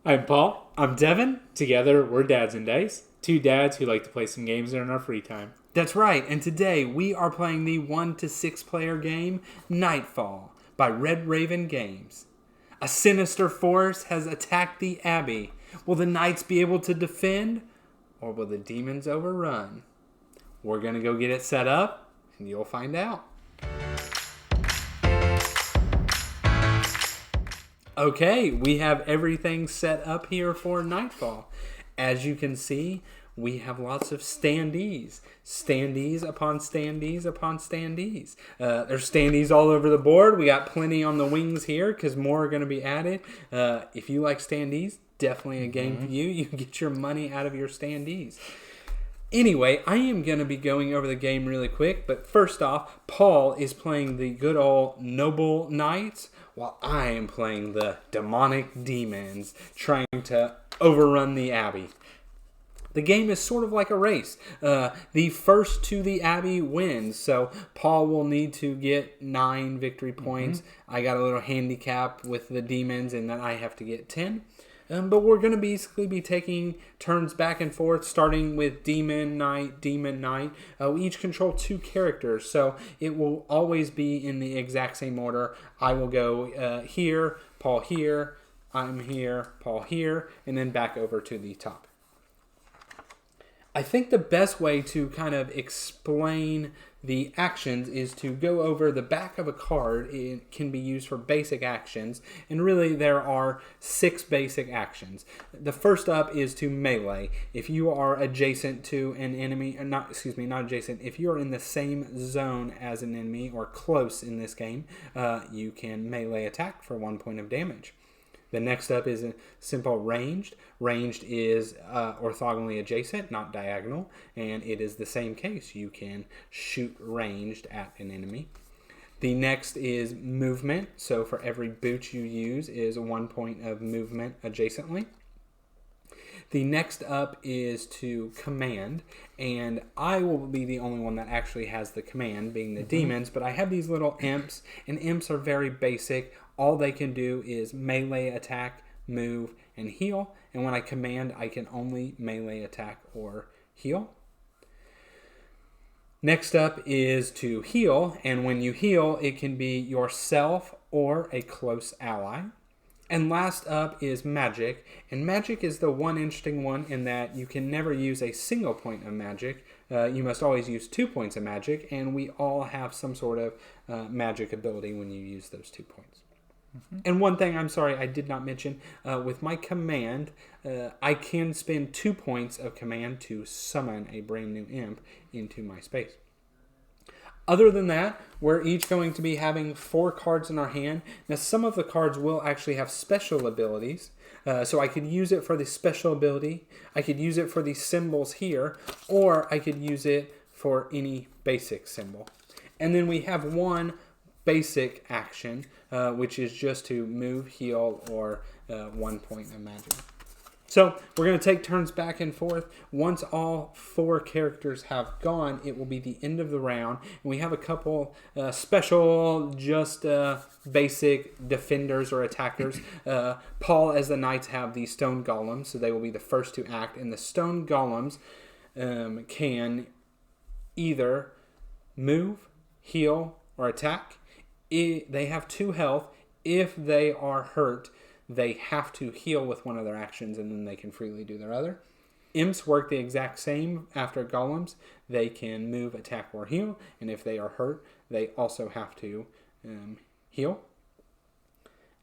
I'm Paul. I'm Devin. Together, we're Dads and Dice. Two dads who like to play some games in our free time. That's right, and today we are playing the 1 to 6 player game Nightfall by Red Raven Games. A sinister force has attacked the Abbey. Will the knights be able to defend, or will the demons overrun? We're going to go get it set up, and you'll find out. Okay, we have everything set up here for Nightfall. As you can see, we have lots of standees. Standees upon standees upon standees. There's standees all over the board. We got plenty on the wings here because more are going to be added. If you like standees, definitely a game for you. You can get your money out of your standees. Anyway, I am going to be going over the game really quick, but first off, Paul is playing the good old noble knights, while I am playing the demonic demons, trying to overrun the Abbey. The game is sort of like a race. The first to the Abbey wins, so Paul will need to get 9 victory points. I got a little handicap with the demons, and then I have to get 10. But we're going to basically be taking turns back and forth, starting with Demon Knight, Demon Knight. We each control 2 characters, so it will always be in the exact same order. I will go here, Paul here, I'm here, Paul here, and then back over to the top. I think the best way to kind of explain the actions is to go over the back of a card. It can be used for basic actions, and really there are 6 basic actions. The first up is to melee. If you are adjacent to an enemy, not adjacent, if you are in the same zone as an enemy or close in this game, you can melee attack for 1 point of damage. The next up is a simple ranged. Ranged is orthogonally adjacent, not diagonal, and it is the same case. You can shoot ranged at an enemy. The next is movement. So for every boot you use is 1 point of movement adjacently. The next up is to command, and I will be the only one that actually has the command, being the demons, but I have these little imps, and imps are very basic. All they can do is melee attack, move, and heal, and when I command, I can only melee attack or heal. Next up is to heal, and when you heal, it can be yourself or a close ally. And last up is magic, and magic is the one interesting one in that you can never use a single point of magic. You must always use 2 points of magic, and we all have some sort of magic ability when you use those 2 points. And one thing, I'm sorry, I did not mention, with my command, I can spend 2 points of command to summon a brand new imp into my space. Other than that, we're each going to be having 4 cards in our hand. Now, some of the cards will actually have special abilities. So I could use it for the special ability, I could use it for the symbols here, or I could use it for any basic symbol. And then we have 1 basic action, which is just to move, heal, or 1 point of magic. So we're going to take turns back and forth. Once all 4 characters have gone, it will be the end of the round. And we have a couple special, just basic defenders or attackers. Paul, as the knights, have the stone golems, so they will be the first to act. And the stone golems can either move, heal, or attack. They have 2 health. If they are hurt, they have to heal with one of their actions, and then they can freely do their other. Imps work the exact same after golems. They can move, attack, or heal, and if they are hurt, they also have to heal.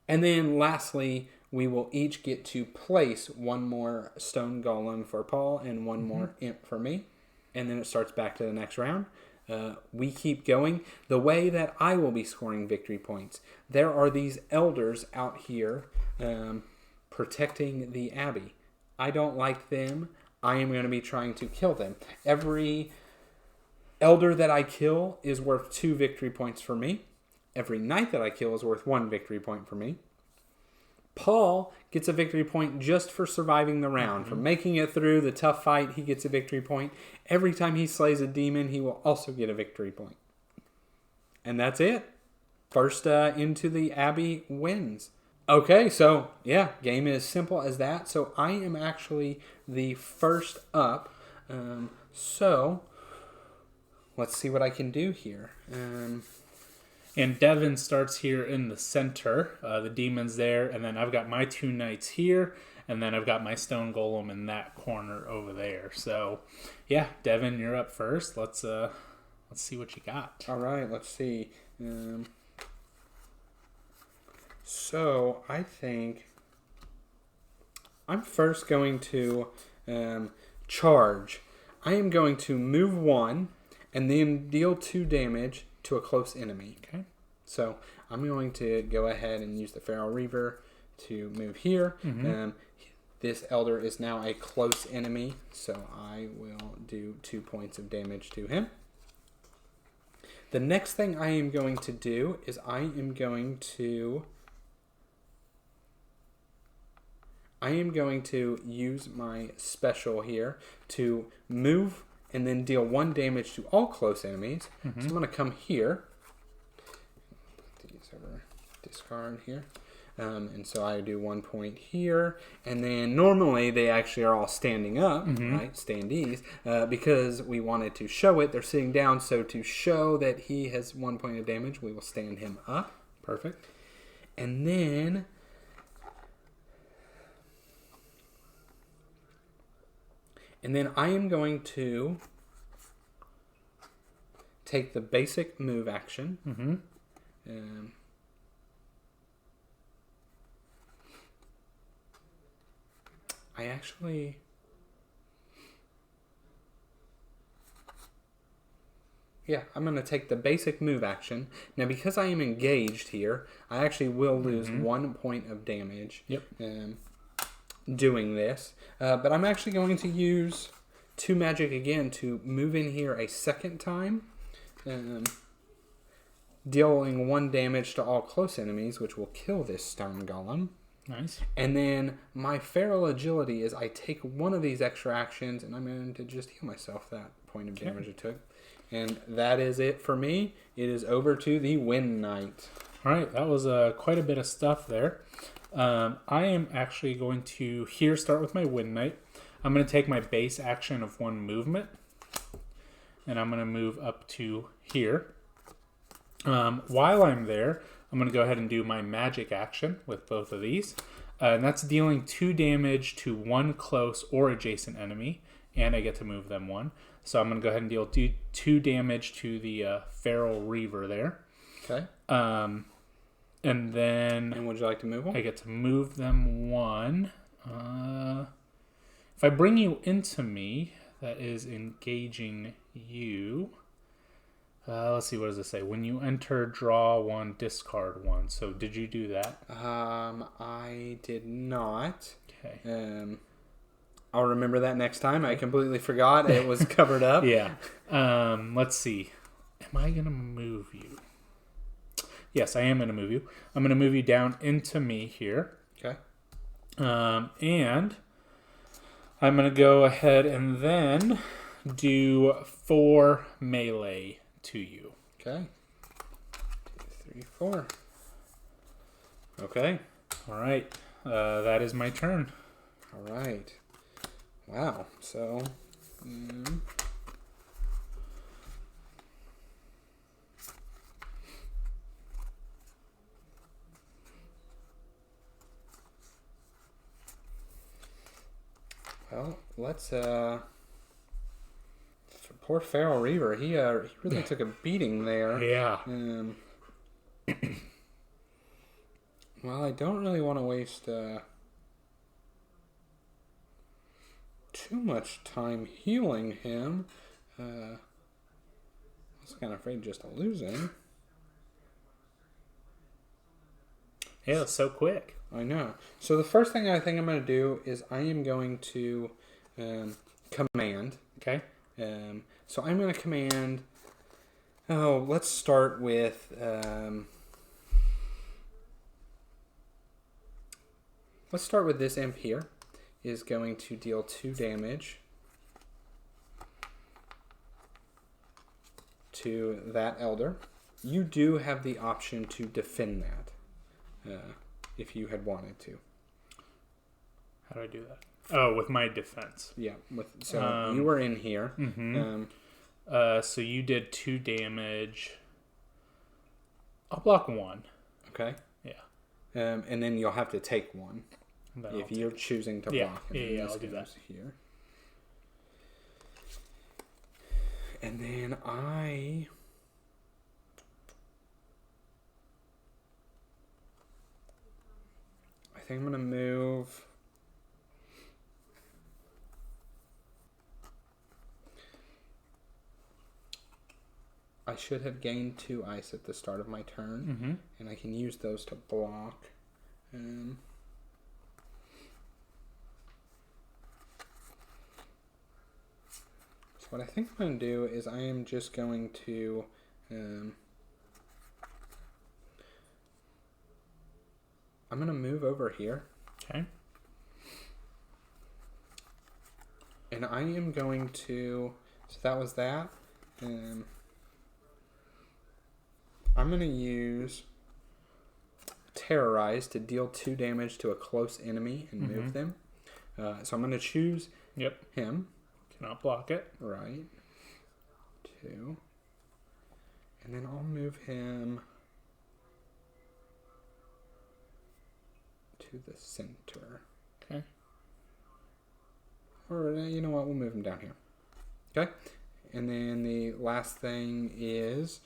And then lastly, we will each get to place 1 more stone golem for Paul and 1 more imp for me, and then it starts back to the next round. We keep going. The way that I will be scoring victory points, there are these elders out here protecting the Abbey. I don't like them. I am going to be trying to kill them. Every elder that I kill is worth 2 victory points for me. Every knight that I kill is worth 1 victory point for me. Paul gets a victory point just for surviving the round. For making it through the tough fight, he gets a victory point. Every time he slays a demon, he will also get a victory point. And that's it. First into the Abbey wins. Okay, so yeah, game is simple as that. So I am actually the first up. So let's see what I can do here. And Devin starts here in the center. The demon's there, and then I've got my 2 knights here, and then I've got my stone golem in that corner over there. So, yeah, Devin, you're up first. Let's see what you got. All right, let's see. So I think I'm first going to charge. I am going to move 1 and then deal 2 damage to a close enemy. Okay. So I'm going to go ahead and use the Feral Reaver to move here. This Elder is now a close enemy, so I will do 2 points of damage to him. The next thing I am going to do is I am going to use my special here to move and then deal 1 damage to all close enemies. So I'm going to come here. Put these over, discard here. And so I do 1 point here. And then normally they actually are all standing up, right? Standees. Because we wanted to show it, they're sitting down. So to show that he has 1 point of damage, we will stand him up. Perfect. And then I am going to take the basic move action. I'm going to take the basic move action. Now, because I am engaged here, I actually will lose 1 point of damage. Doing this, but I'm actually going to use 2 magic again to move in here a second time, dealing 1 damage to all close enemies, which will kill this stone golem. Nice. And then my feral agility is I take 1 of these extra actions and I'm going to just heal myself that point of damage I took. And that is it for me. It is over to the Wind Knight. All right, that was quite a bit of stuff there. I am actually going to here start with my Wind Knight. I'm going to take my base action of 1 movement, and I'm going to move up to here. While I'm there, I'm going to go ahead and do my magic action with both of these, and that's dealing 2 damage to 1 close or adjacent enemy, and I get to move them 1. So I'm going to go ahead and deal 2 damage to the Feral Reaver there. Okay. And then... And would you like to move them? I get to move them 1. If I bring you into me, that is engaging you. Let's see, what does it say? When you enter, draw 1, discard 1. So did you do that? I did not. Okay. I'll remember that next time. I completely forgot. It was covered up. Yeah. Let's see. Am I going to move you? Yes, I am going to move you. I'm going to move you down into me here. Okay. And I'm going to go ahead and then do 4 melee to you. Okay. 2, 3, 4. Okay. All right. That is my turn. All right. Wow. So... Well, let's poor Feral Reaver. He really took a beating there. Yeah. Well, I don't really want to waste too much time healing him. I was kind of afraid just to lose him. Yeah, so quick. I know. So the first thing I think I'm going to do is I am going to command. Okay. So I'm going to command... Oh, let's start with... let's start with this imp here. Is going to deal 2 damage to that elder. You do have the option to defend that. if you had wanted to. How do I do that? Oh, with my defense. Yeah. So you were in here. Mm-hmm. So you did 2 damage. I'll block 1. Okay. Yeah. And then you'll have to take 1 if you're choosing to block. Yeah, I'll do that. Here. And then I think I'm going to move. I should have gained 2 ice at the start of my turn, and I can use those to block. So what I think I'm going to do is I am just going to I'm going to move over here. Okay. And I am going to, so that was that. I'm going to use Terrorize to deal 2 damage to a close enemy and move them. So I'm going to choose him. Cannot block it. Right. 2. And then I'll move him to the center. Okay. Or, you know what, we'll move him down here. Okay. And then the last thing is,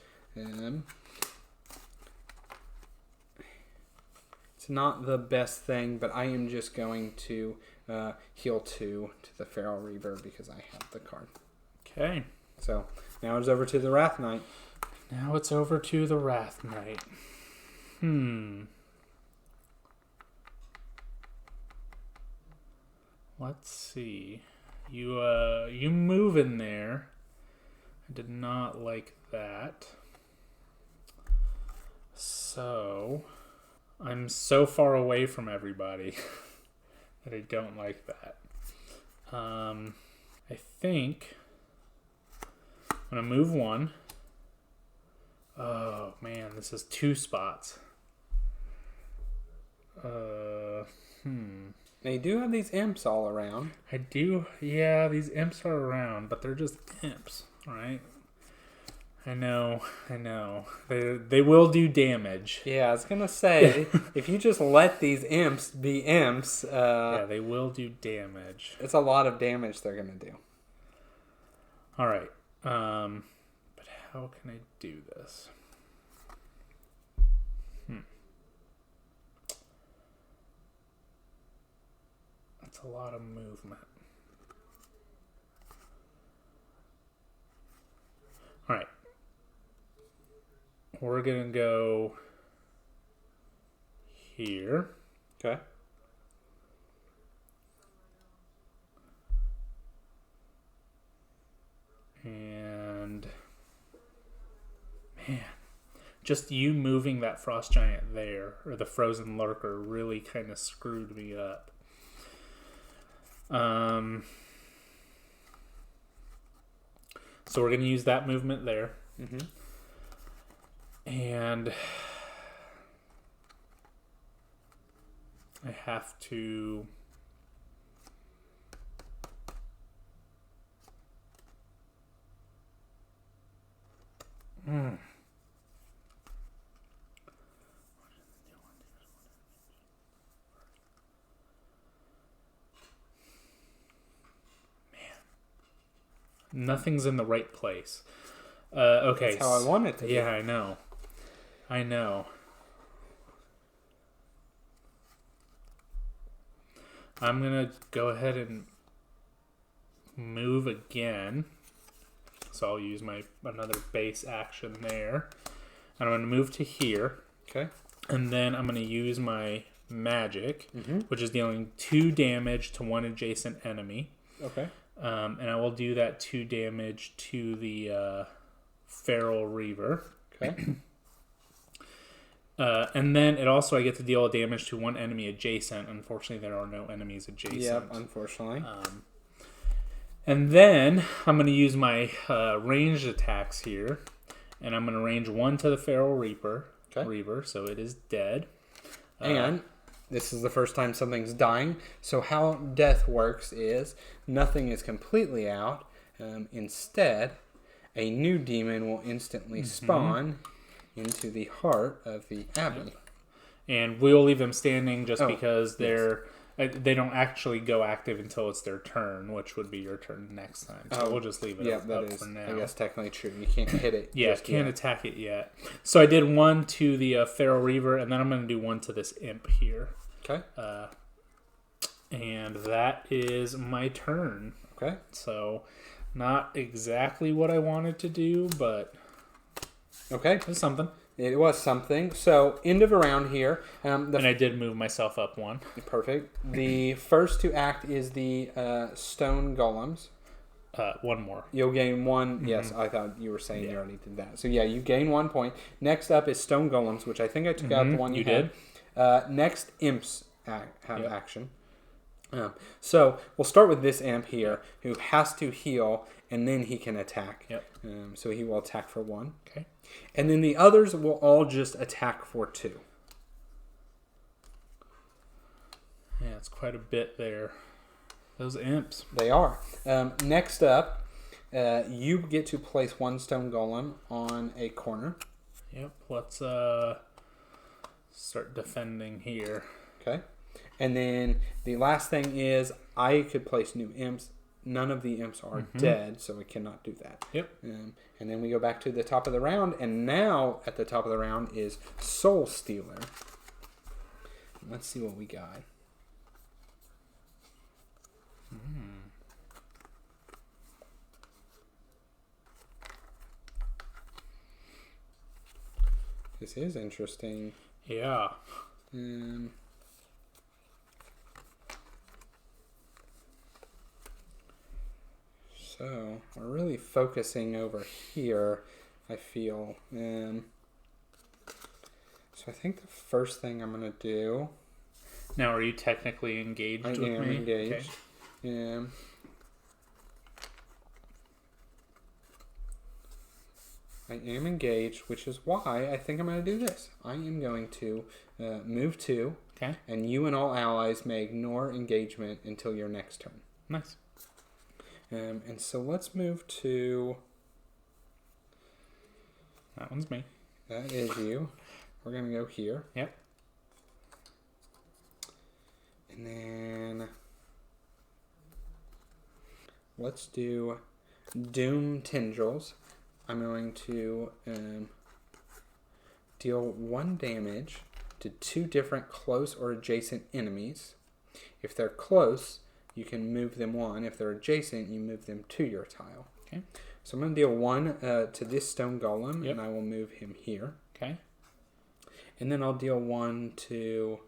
it's not the best thing, but I am just going to heal 2 to the Feral Reaver because I have the card. Okay. So now it's over to the Wrath Knight. Now it's over to the Wrath Knight. Let's see. You move in there. I did not like that. So I'm so far away from everybody that I don't like that. I think I'm gonna move 1. Oh man, this is 2 spots. Now you do have these imps all around. I do. Yeah, these imps are around, but they're just imps, right? I know. They will do damage. Yeah, I was gonna say if you just let these imps be imps, yeah, they will do damage. It's a lot of damage they're gonna do. All right. But how can I do this? That's a lot of movement. All right. We're going to go here. Okay. And man, just you moving that frost giant there, or the frozen lurker, really kind of screwed me up. So we're going to use that movement there. And I have to... Nothing's in the right place. Okay. That's how I want it to be. Yeah, I know. I'm going to go ahead and move again. So I'll use my another base action there. And I'm going to move to here. Okay. And then I'm going to use my magic, which is dealing 2 damage to 1 adjacent enemy. Okay. And I will do that 2 damage to the Feral Reaver. Okay. And then it also, I get to deal damage to 1 enemy adjacent. Unfortunately, there are no enemies adjacent. Yep, unfortunately. And then I'm going to use my ranged attacks here. And I'm going to range 1 to the Feral Reaver. Okay. Reaver, so it is dead. And this is the first time something's dying. So how death works is nothing is completely out. Instead, a new demon will instantly spawn into the heart of the Abbey. Yep. And we'll leave them standing just because they don't actually go active until it's their turn, which would be your turn next time. So we'll just leave it up for now. I guess technically true. You can't hit it. Can't attack it yet. So I did one to the Feral Reaver, and then I'm going to do one to this imp here. Okay. And that is my turn. Okay. So not exactly what I wanted to do, but okay, it was something. It was something. So end of a round here. And I did move myself up one. Perfect. The first to act is the stone golems. One more. You'll gain one. Yes, I thought you were saying you already did that. So yeah, you gain 1 point. Next up is stone golems, which I think I took out the one you did. Next, imps have action. So we'll start with this imp here, who has to heal, and then he can attack. Yep. So he will attack for 1. Okay. And then the others will all just attack for 2. Yeah, it's quite a bit there. Those imps. They are. Next up, you get to place 1 stone golem on a corner. Yep. Let's start defending here. Okay. And then the last thing is I could place new imps. None of the imps are dead, so we cannot do that. Yep. And then we go back to the top of the round, and now at the top of the round is Soul Stealer. Let's see what we got. This is interesting. Yeah. So we're really focusing over here, I feel. So I think the first thing I'm going to do... Now, are you technically engaged with me? I am engaged. Okay. I am engaged, which is why I think I'm going to do this. I am going to move 2, and you and all allies may ignore engagement until your next turn. Nice. And so let's move to... That one's me. That is you. We're going to go here. Yep. And then... let's do Doom Tendrils. I'm going to deal 1 damage to 2 different close or adjacent enemies. If they're close, you can move them 1. If they're adjacent, you move them to your tile. Okay. So I'm going to deal 1 to this stone golem, and I will move him here. Okay. And then I'll deal 1 to...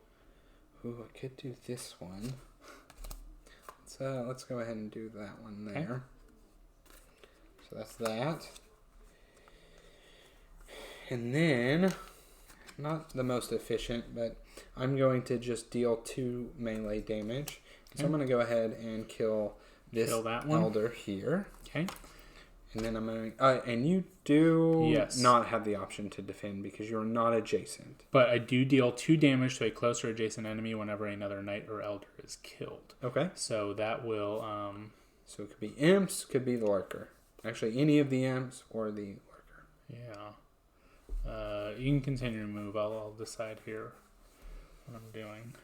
Ooh, I could do this one. Let's go ahead and do that one there. Okay. So that's that. And then, not the most efficient, but I'm going to just deal 2 melee damage. So I'm going to go ahead and kill this elder here. Okay. And then I'm going to... and you do not have the option to defend because you're not adjacent. But I do deal 2 damage to a close or adjacent enemy whenever another knight or elder is killed. Okay. So that will... So it could be imps, could be the lurker. Actually, any of the imps or the lurker. Yeah. You can continue to move. I'll decide here what I'm doing.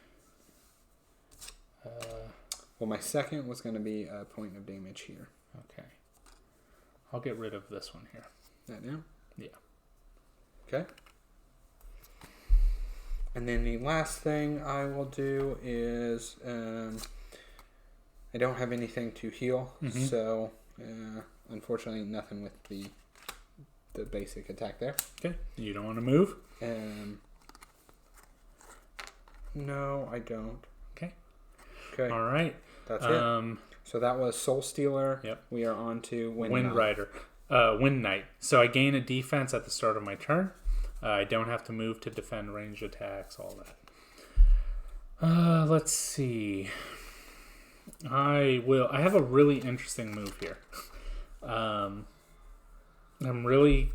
Well, my second was going to be a point of damage here. Okay. I'll get rid of this one here. That now? Yeah. Okay. And then the last thing I will do is I don't have anything to heal, so unfortunately nothing with the basic attack there. Okay. You don't want to move? No, I don't. Okay. Okay. All right. That's it. So that was Soul Stealer. Yep. We are on to Wind Rider. Wind Knight. So I gain a defense at the start of my turn. I don't have to move to defend ranged attacks, all that. Let's see. I have a really interesting move here. I'm really...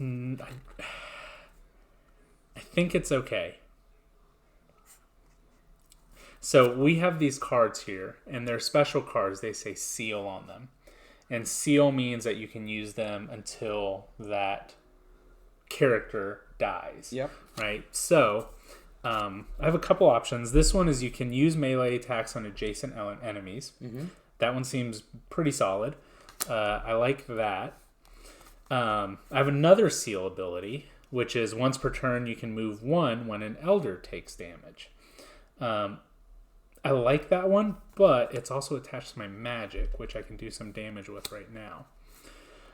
I think it's okay. So we have these cards here, and they're special cards. They say seal on them. And seal means that you can use them until that character dies. Yep. Right? So I have a couple options. This one is you can use melee attacks on adjacent enemies. Mm-hmm. That one seems pretty solid. I like that. I have another seal ability, which is once per turn you can move 1 when an elder takes damage. I like that one, but it's also attached to my magic, which I can do some damage with right now.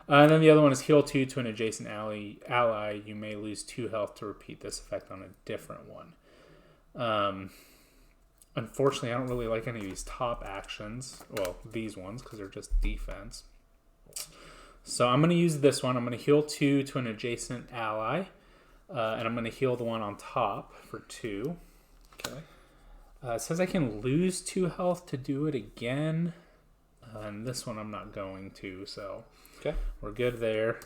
And then the other one is heal 2 to an adjacent ally. You may lose 2 health to repeat this effect on a different one. Unfortunately, I don't really like any of these top actions. Well, these ones, because they're just defense. So I'm going to use this one. I'm going to heal 2 to an adjacent ally. And I'm going to heal the one on top for 2. Okay. It says I can lose 2 health to do it again. And this one I'm not going to, so okay, we're good there.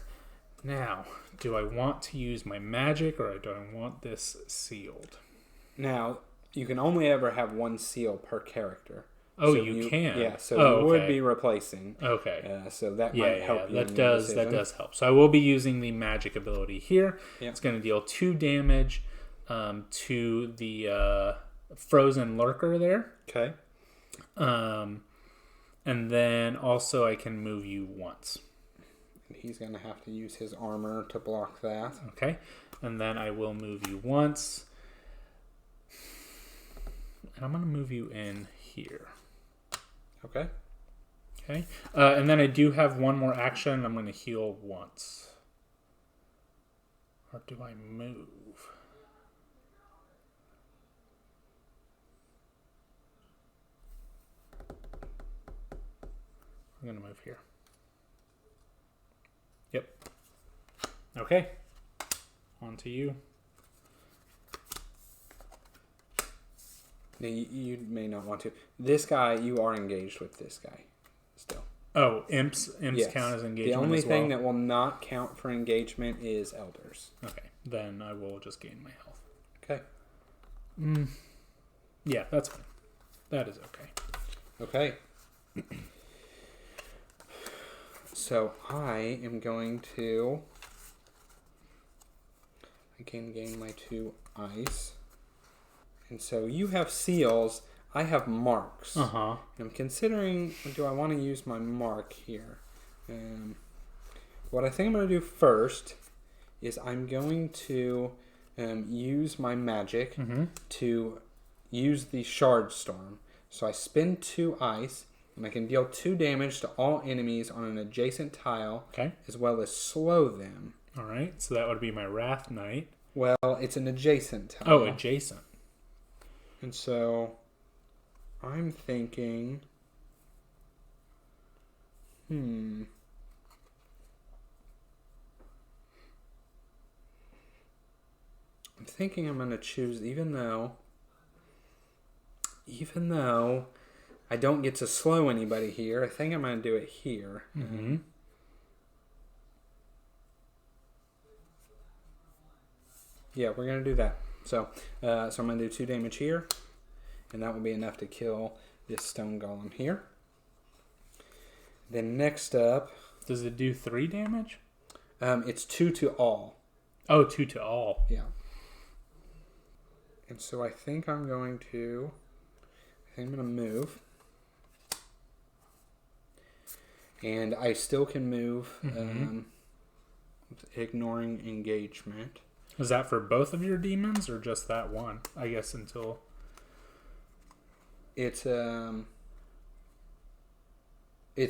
Now, do I want to use my magic or do I want this sealed? Now, you can only ever have 1 seal per character. Oh, so you can? Yeah, so you would be replacing. Okay. So that might help you. That does help. So I will be using the magic ability here. Yep. It's going to deal 2 damage to the frozen lurker there. Okay. And then also I can move you once. He's going to have to use his armor to block that. Okay. And then I will move you once. And I'm going to move you in here. Okay. Okay. And then I do have one more action. I'm going to heal once. Or do I move? I'm going to move here. Yep. Okay. On to you. Now, you may not want to. This guy, you are engaged with this guy still. Oh, imps yes. Count as engagement. The only as well. thing that will not count for engagement is elders. Okay, then I will just gain my health. Okay. Yeah, that's fine. That is okay. Okay. So I am going to. I can gain my 2 ice. And so you have seals. I have marks. Uh-huh. I'm considering, do I want to use my mark here? What I think I'm going to do first is I'm going to use my magic to use the shard storm. So I spend 2 ice, and I can deal 2 damage to all enemies on an adjacent tile, as well as slow them. All right, so that would be my Wrath Knight. Well, it's an adjacent tile. Oh, adjacent. And so I'm thinking, I'm thinking I'm going to choose, even though I don't get to slow anybody here, I think I'm going to do it here. Mm-hmm. Yeah, we're going to do that. So I'm going to do 2 damage here, and that will be enough to kill this stone golem here. Then next up... Does it do 3 damage? It's 2 to all. Oh, 2 to all. Yeah. And so I think I'm going to move. And I still can move, ignoring engagement. Is that for both of your demons or just that one? I guess until... It's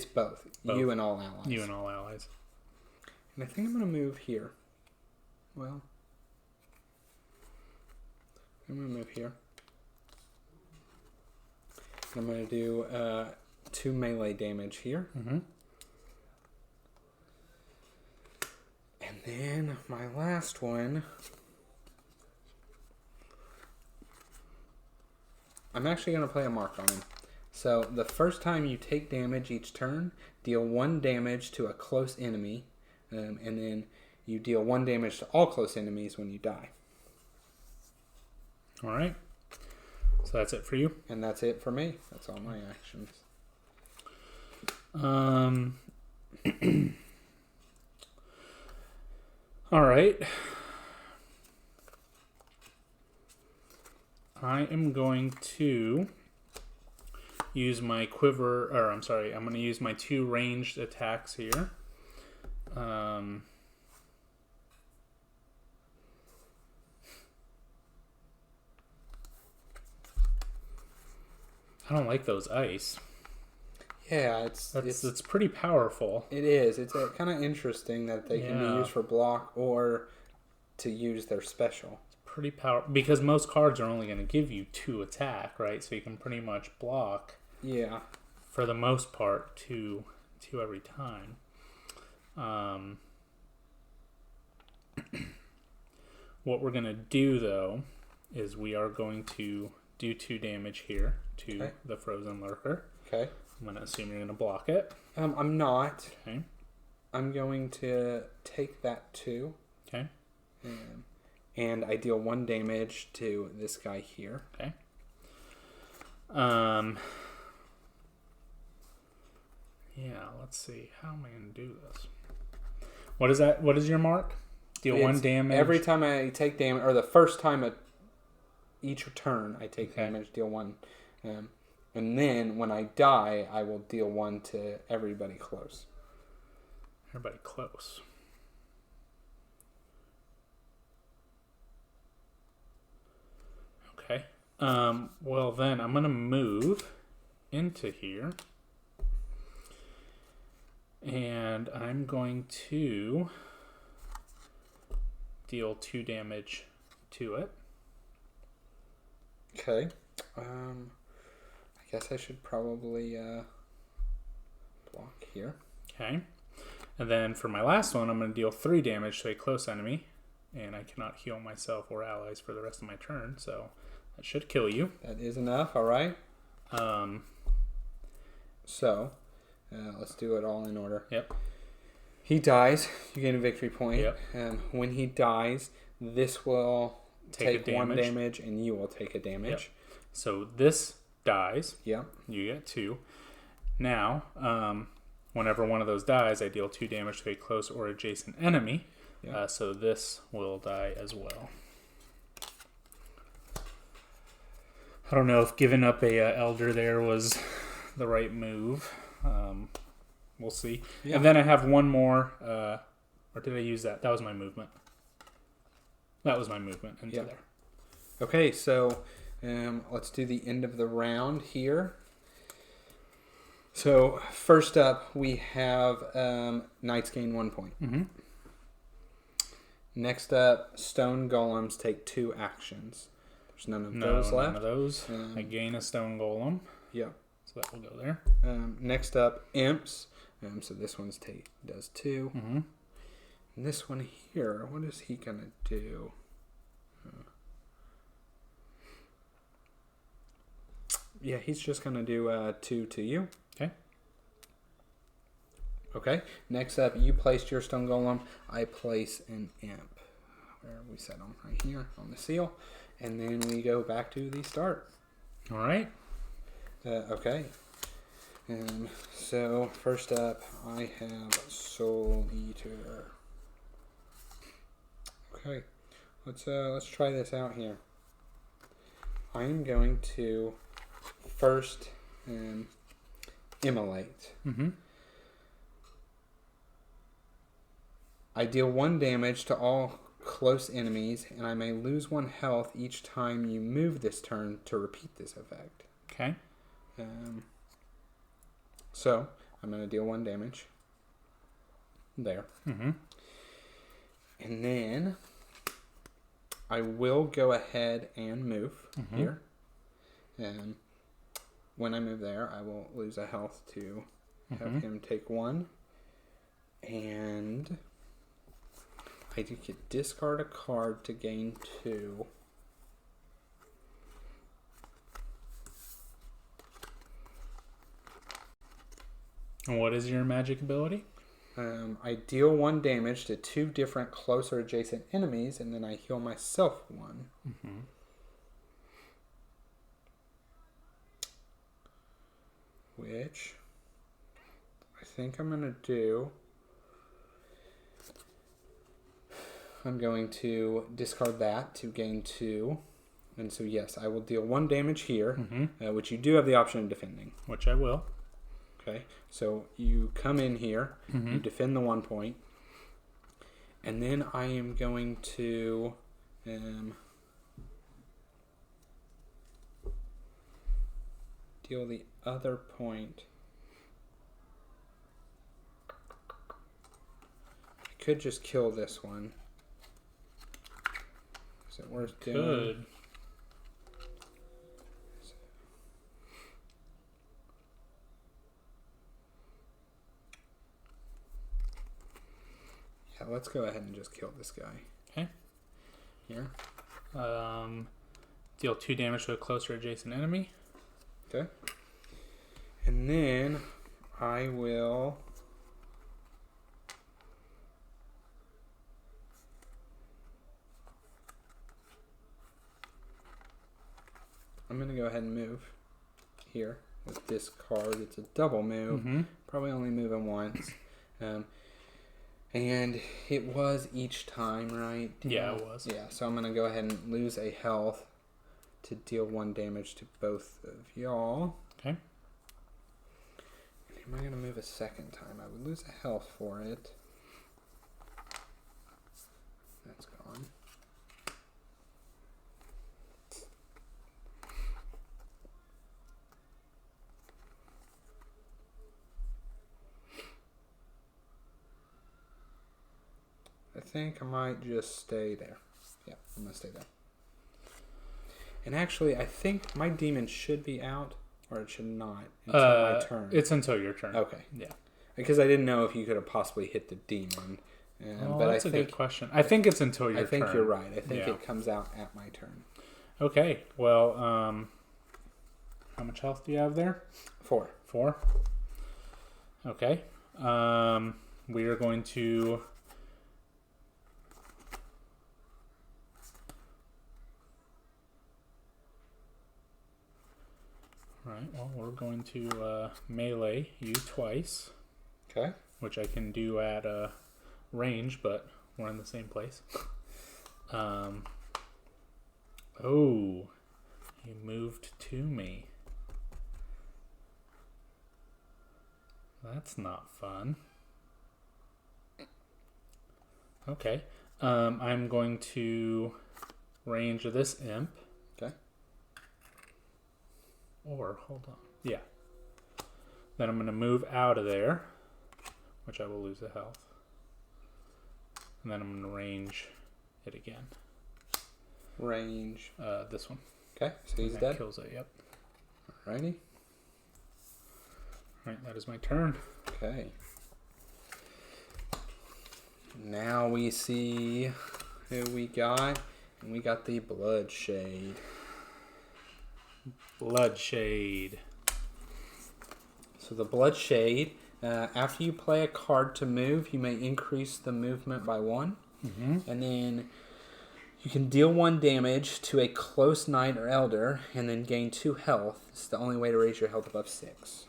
both. You and all allies. You and all allies. And I think I'm going to move here. Well, I'm going to move here. I'm going to do 2 melee damage here. Mm-hmm. And then my last one, I'm actually going to play a mark on him. So the first time you take damage each turn, deal 1 damage to a close enemy, and then you deal 1 damage to all close enemies when you die. All right. So that's it for you? And that's it for me. That's all my actions. All right. I am going to use my quiver, or I'm sorry, I'm going to use my 2 ranged attacks here. I don't like those ice. Yeah, it's pretty powerful. It is. It's kind of interesting that they can be used for block or to use their special. Pretty powerful because most cards are only going to give you 2 attack, right? So you can pretty much block. Yeah. For the most part, 2 every time. What we're going to do though is we are going to do 2 damage here to the frozen lurker. Okay. I'm going to assume you're going to block it. I'm not. Okay. I'm going to take that 2. Okay. And I deal 1 damage to this guy here. Okay. Yeah, let's see. How am I going to do this? What is that? What is your mark? Deal 1 damage. Every time I take damage, or the first time each turn I take damage, deal 1. And then when I die, I will deal 1 to everybody close. Everybody close. Okay. Well, then I'm going to move into here. And I'm going to deal 2 damage to it. Okay. I guess I should probably block here. Okay. And then for my last one, I'm going to deal 3 damage to a close enemy. And I cannot heal myself or allies for the rest of my turn, so that should kill you. That is enough, alright. So, let's do it all in order. Yep. He dies, you gain a victory point. Yep. When he dies, this will take 1 damage. damage, and you will take a damage. Yep. So this dies. Yep. You get 2. Now, whenever one of those dies, I deal 2 damage to a close or adjacent enemy. Yep. So this will die as well. I don't know if giving up a elder there was the right move. We'll see. Yeah. And then I have one more. Or did I use that? That was my movement. That was my movement into there. Okay, so let's do the end of the round here. So first up, we have Knights gain 1 point. Mm-hmm. Next up, Stone Golems take 2 actions. There's none of those left. None of those. I gain a Stone Golem. Yeah. So that will go there. Next up, Imps. So this one does 2. Mm-hmm. And this one here, what is he going to do? Yeah, he's just going to do 2 to you. Okay. Okay. Next up, you placed your Stone Golem. I place an Imp. Where we set them? Right here on the seal. And then we go back to the start. All right. Okay. So first up, I have Soul Eater. Okay. Let's try this out here. I am going to first immolate. Mm-hmm. I deal 1 damage to all close enemies, and I may lose 1 health each time you move this turn to repeat this effect. Okay. So I'm going to deal 1 damage there. Mm-hmm. And then I will go ahead and move here. When I move there, I will lose a health to have him take 1. And I do get discard a card to gain 2. And what is your magic ability? I deal 1 damage to 2 different close or adjacent enemies, and then I heal myself 1. Mm-hmm. which I think I'm going to do. I'm going to discard that to gain 2. And so, yes, I will deal 1 damage here, which you do have the option of defending. Which I will. Okay, so you come in here, you defend the 1 point, and then I am going to deal the other point. I could just kill this one. Is it worth doing? Good. Yeah, let's go ahead and just kill this guy. Okay. Here. Deal 2 damage to a closer adjacent enemy. Okay. And then I will... I'm going to go ahead and move here with this card. It's a double move. Probably only moving once. And it was each time, right? Yeah, it was. Yeah, so I'm going to go ahead and lose a health to deal 1 damage to both of y'all. Okay. Am I going to move a second time? I would lose a health for it. That's gone. I think I might just stay there. Yeah, I'm going to stay there. And actually, I think my demon should be out, or it should not, until my turn. It's until your turn. Okay. Yeah. Because I didn't know if you could have possibly hit the demon. But that's a good question. I think it's until your turn. I think you're right. I think it comes out at my turn. Okay. Well, how much health do you have there? 4. 4? Okay. We are going to... Right, well, we're going to melee you twice. Okay. Which I can do at range, but we're in the same place. Oh, you moved to me. That's not fun. Okay. I'm going to range this imp. Okay. Or, hold on. Yeah. Then I'm going to move out of there, which I will lose a health. And then I'm going to range it again. Range. This one. Okay, so he's that dead. Kills it, yep. Alrighty. Alright, that is my turn. Okay. Now we see who we got. And we got the Bloodshade. Bloodshade. So the Bloodshade, after you play a card to move, you may increase the movement by 1. And then you can deal 1 damage to a close knight or elder, and then gain 2 health. It's the only way to raise your health above 6.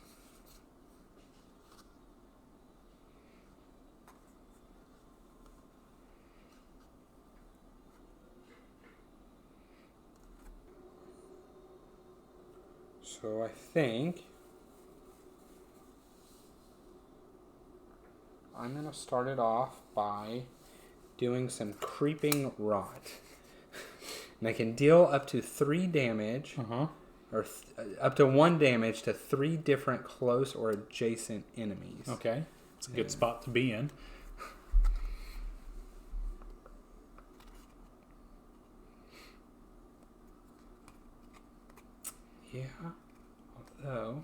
So I think I'm going to start it off by doing some Creeping Rot. And I can deal up to 3 damage, or up to 1 damage to 3 different close or adjacent enemies. Okay. It's a good spot to be in. Yeah, although...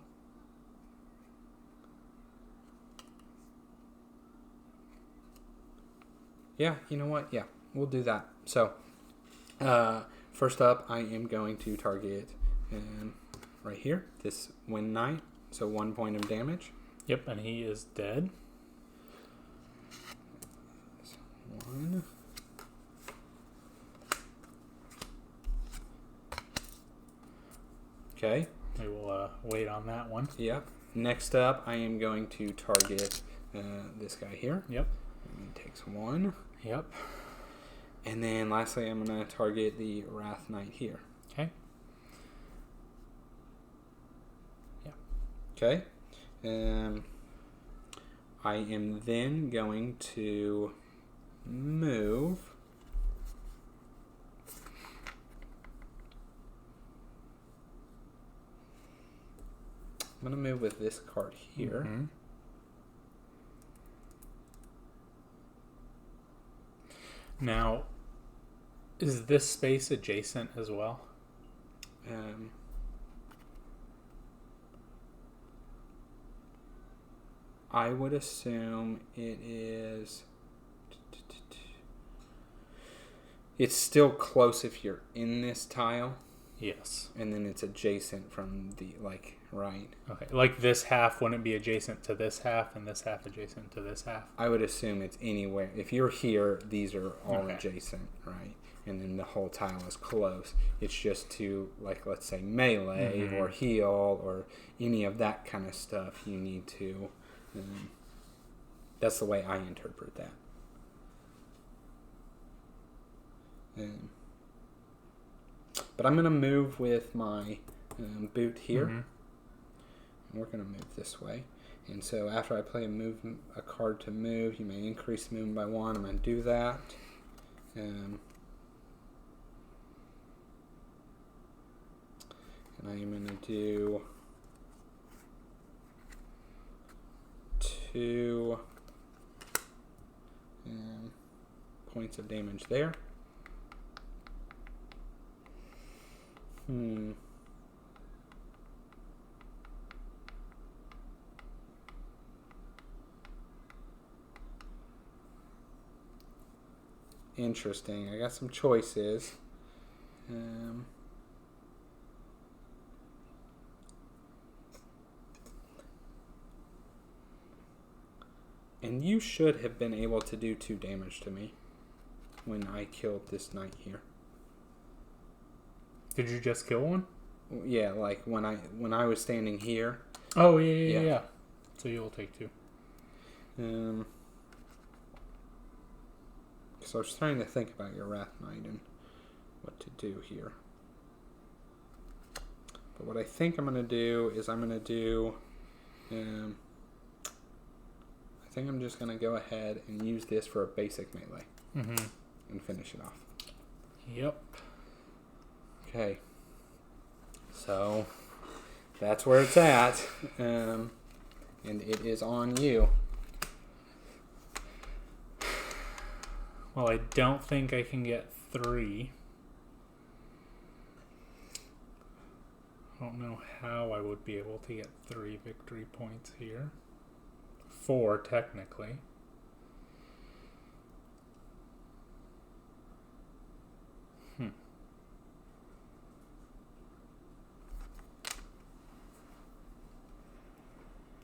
Yeah, you know what? Yeah, we'll do that. So, first up, I am going to target right here, this Wind Knight. So 1 point of damage. Yep, and he is dead. 1. Okay, We will wait on that one. Yep. Next up, I am going to target this guy here. Yep. He takes 1. Yep. And then lastly, I'm going to target the Wrath Knight here. Okay. Okay. I am then going to move. I'm going to move with this card here. Mm-hmm. Now, is this space adjacent as well? I would assume it is. It's still close if you're in this tile. Yes. And then it's adjacent from the, right. Okay. Like this half wouldn't be adjacent to this half, and this half adjacent to this half? I would assume it's anywhere. If you're here, these are all Okay. adjacent, right? And then the whole tile is close. It's just to, let's say melee or heal or any of that kind of stuff you need to. That's the way I interpret that. But I'm going to move with my boot here. Mm-hmm. And we're going to move this way. And so after I play a card to move, you may increase movement by 1. I'm going to do that. And I am going to do 2 points of damage there. Interesting. I got some choices. And you should have been able to do 2 damage to me when I killed this knight here. Did you just kill one? Yeah, when I was standing here. Oh, yeah. So you'll take 2. So I was trying to think about your Wrath Knight and what to do here. But what I think I'm going to do is I'm going to do... I think I'm just going to go ahead and use this for a basic melee. Mm-hmm. And finish it off. Yep. Okay. So, that's where it's at. And it is on you. Well, I don't think I can get 3. I don't know how I would be able to get 3 victory points here. 4, technically.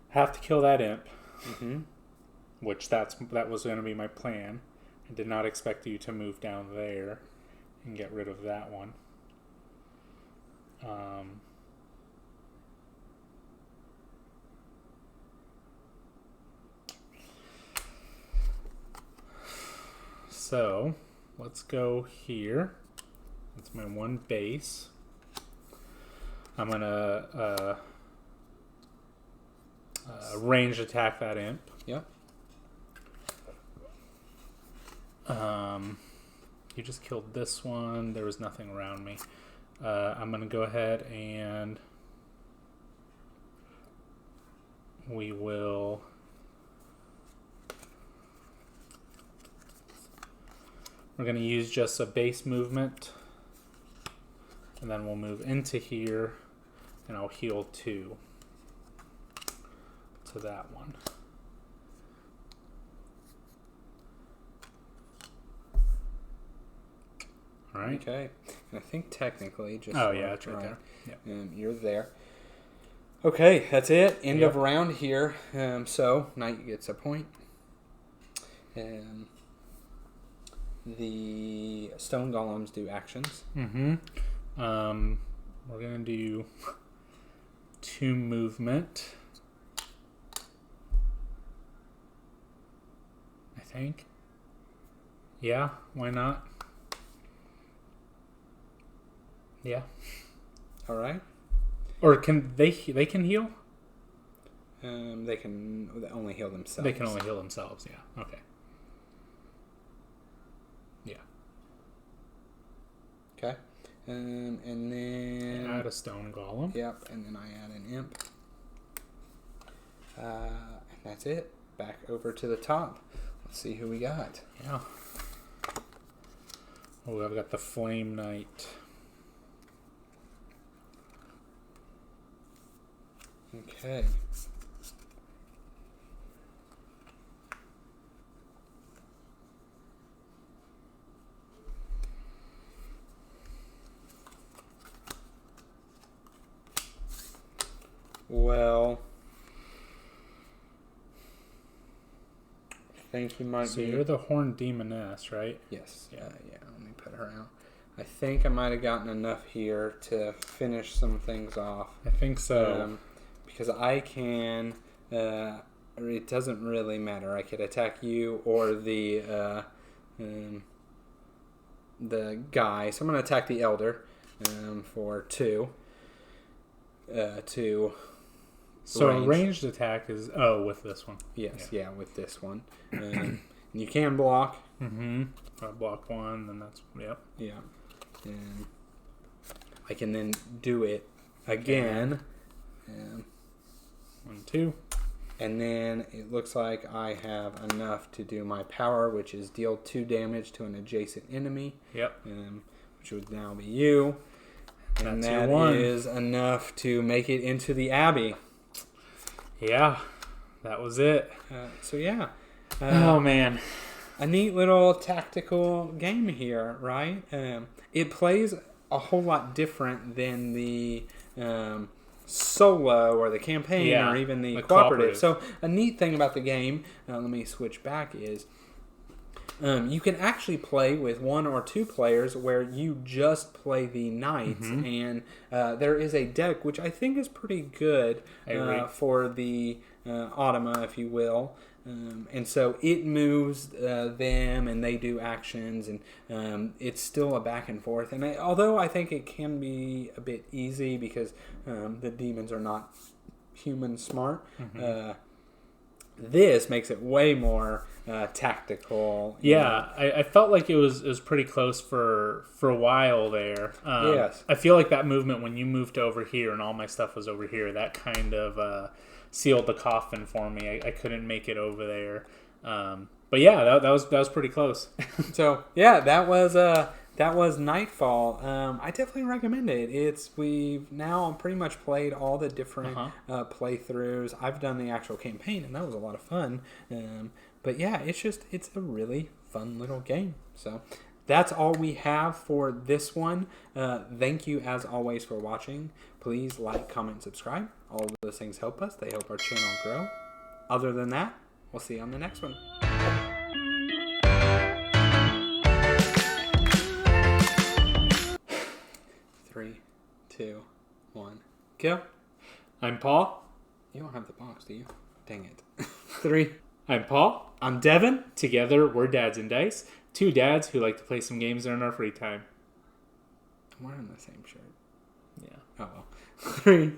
Have to kill that imp. Mm-hmm. Which that was going to be my plan. I did not expect you to move down there and get rid of that one. So, let's go here. That's my 1 base. I'm going to range attack that imp. Yep. You just killed this one. There was nothing around me. I'm going to go ahead and we will... We're going to use just a base movement. And then we'll move into here. And I'll heal 2 to that one. All right. Okay. And I think technically, just it's right there. Yep. You're there. Okay, that's it. End Yep. of round here. So knight gets a point. The stone golems do actions. Mm-hmm. We're gonna do 2 movement. I think. Yeah, why not? Yeah. All right. Or can they can heal? They can only heal themselves. They can only heal themselves, yeah. Okay. Yeah. Okay. And then... Add a stone golem. Yep, and then I add an imp. And that's it. Back over to the top. Let's see who we got. Yeah. Oh, I've got the Flame Knight. Okay. Well, I think you might So be... you're the Horned Demoness, right? Yes. Yeah, let me put her out. I think I might have gotten enough here to finish some things off. I think so. Because I can... it doesn't really matter. I could attack you or the guy. So I'm going to attack the Elder for 2. So a ranged attack is with this one. Yes, yeah, with this one. You can block. Mm-hmm. If I block 1, then that's Yeah. And I can then do it again. 1, 2. And then it looks like I have enough to do my power, which is deal 2 damage to an adjacent enemy. Yep. Which would now be you. And That's that is enough to make it into the Abbey. Yeah, that was it. So yeah. Oh man, a neat little tactical game here, right? It plays a whole lot different than the solo or the campaign or even the cooperative. So a neat thing about the game, let me switch back, is you can actually play with 1 or 2 players where you just play the knights, and there is a deck which I think is pretty good for the automa, if you will. And so it moves them, and they do actions, and it's still a back and forth. And although I think it can be a bit easy because the demons are not human smart, this makes it way more tactical. Yeah, I felt like it was pretty close for a while there. Yes. I feel like that movement when you moved over here and all my stuff was over here, that kind of sealed the coffin for me. I couldn't make it over there. But yeah, that was pretty close. So yeah, that was Nightfall. I definitely recommend it. We've now pretty much played all the different playthroughs. I've done the actual campaign, and that was a lot of fun. But yeah, it's a really fun little game. So that's all we have for this one. Thank you as always for watching. Please like, comment, subscribe. All of those things help us. They help our channel grow. Other than that, we'll see you on the next one. 3, 2, 1, go. I'm Paul. You don't have the box, do you? Dang it. 3. I'm Paul. I'm Devin. Together, we're Dads and Dice. 2 dads who like to play some games in our free time. I'm wearing the same shirt. Yeah. Oh well. 3.